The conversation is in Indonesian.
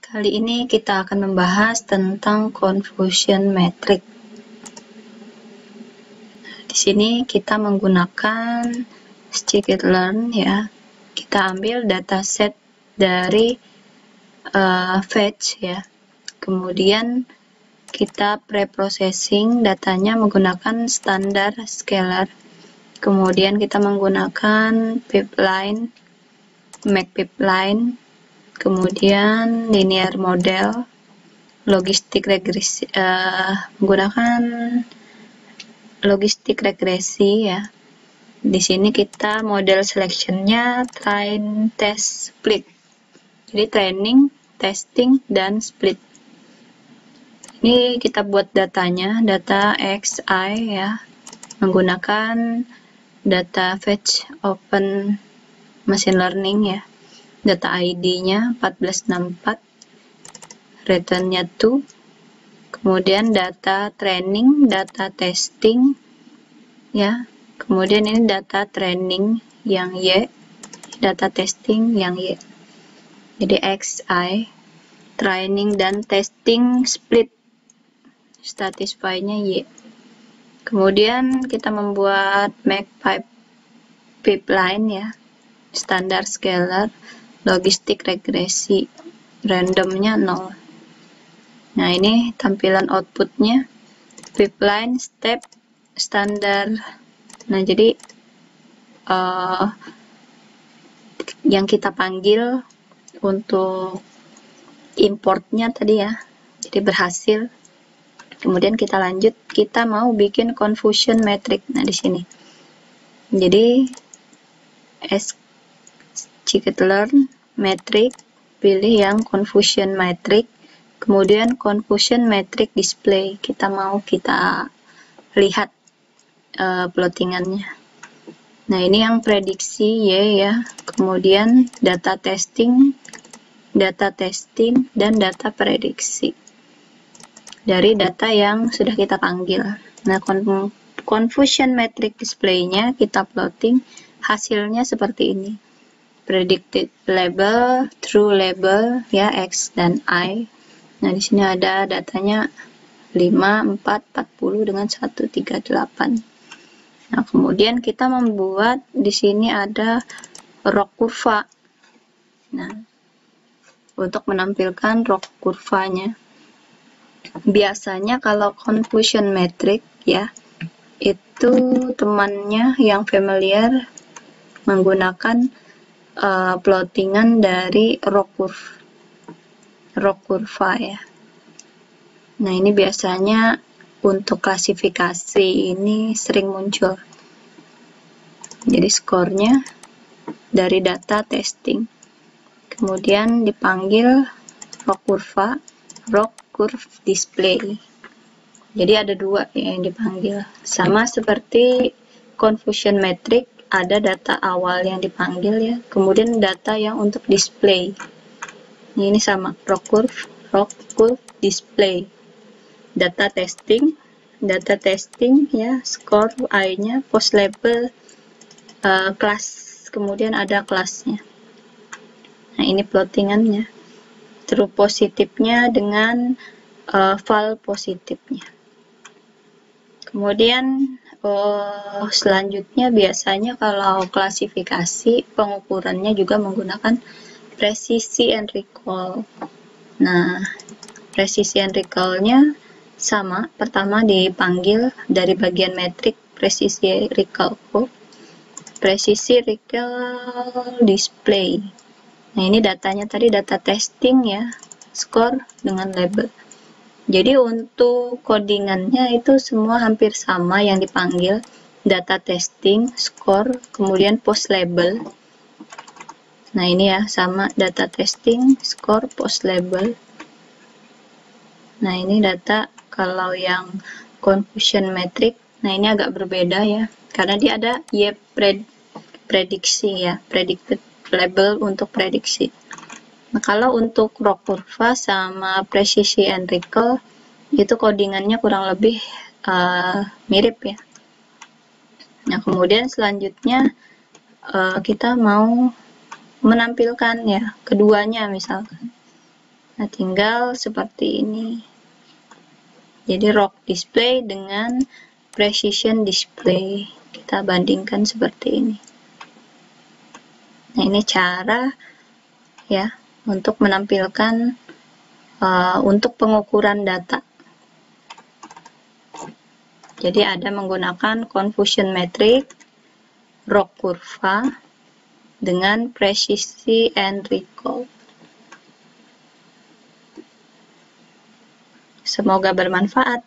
Kali ini kita akan membahas tentang confusion metric. Di sini kita menggunakan scikit-learn ya. Kita ambil dataset dari fetch ya. Kemudian kita preprocessing datanya menggunakan standar scalar. Kemudian kita menggunakan pipeline, make pipeline. Kemudian linear model, logistik regresi, menggunakan logistik regresi ya. Di sini kita model selectionnya train, test, split. Jadi training, testing, dan split. Ini kita buat datanya, data xi ya, menggunakan data fetch open machine learning ya. Data ID-nya 1464, return-nya 2, kemudian data training, data testing, ya, kemudian ini data training yang Y, data testing yang Y. Jadi XI, training dan testing split, satisfy-nya Y. Kemudian kita membuat make pipeline ya, standar scalar, logistik regresi, randomnya 0. Nah, ini tampilan outputnya, pipeline, step, standar. Nah, jadi yang kita panggil untuk importnya tadi ya, jadi berhasil. Kemudian kita lanjut, kita mau bikin confusion metric. Nah, di sini. Jadi scikit-learn metric, pilih yang confusion metric, kemudian confusion metric display. Kita lihat plottingannya. Nah, ini yang prediksi Y ya, kemudian data testing, dan data prediksi dari data yang sudah kita panggil. Nah, confusion metric display-nya kita plotting, hasilnya seperti ini. Predicted label, true label ya, X dan Y. Nah, di sini ada datanya 5, 4, 40 dengan 138. Nah, kemudian kita membuat di sini ada ROC kurva. Nah, untuk menampilkan ROC kurvanya. Biasanya kalau confusion metric ya, itu temannya yang familiar menggunakan plottingan dari ROC kurva ya. Nah, ini biasanya untuk klasifikasi ini sering muncul. Jadi skornya dari data testing. Kemudian dipanggil ROC curve display. Jadi ada dua yang dipanggil. Sama seperti confusion metric, ada data awal yang dipanggil ya, kemudian data yang untuk display. Ini sama, ROC curve display. Data testing ya, score I-nya, post label, kelas, kemudian ada kelasnya. Nah, ini plottingannya. True positifnya dengan val positifnya. Kemudian selanjutnya biasanya kalau klasifikasi pengukurannya juga menggunakan presisi and recall. Nah, presisi and recall-nya sama, pertama dipanggil dari bagian metrik presisi recall display. Nah, ini datanya tadi data testing ya, score dengan label. Jadi untuk codingannya itu semua hampir sama yang dipanggil, data testing, score, kemudian post label. Nah, ini ya sama, data testing, score, post label. Nah, ini data kalau yang confusion metric. Nah, ini agak berbeda ya, karena dia ada Y prediksi ya, predicted label untuk prediksi. Nah, kalau untuk ROC kurva sama presisi and recall itu codingannya kurang lebih mirip ya. Nah, kemudian selanjutnya kita mau menampilkan ya keduanya misalkan. Nah, tinggal seperti ini. Jadi rock display dengan precision display. Kita bandingkan seperti ini. Nah, ini cara ya untuk menampilkan untuk pengukuran data. Jadi ada menggunakan confusion metric, ROC kurva, dengan precision and recall. Semoga bermanfaat.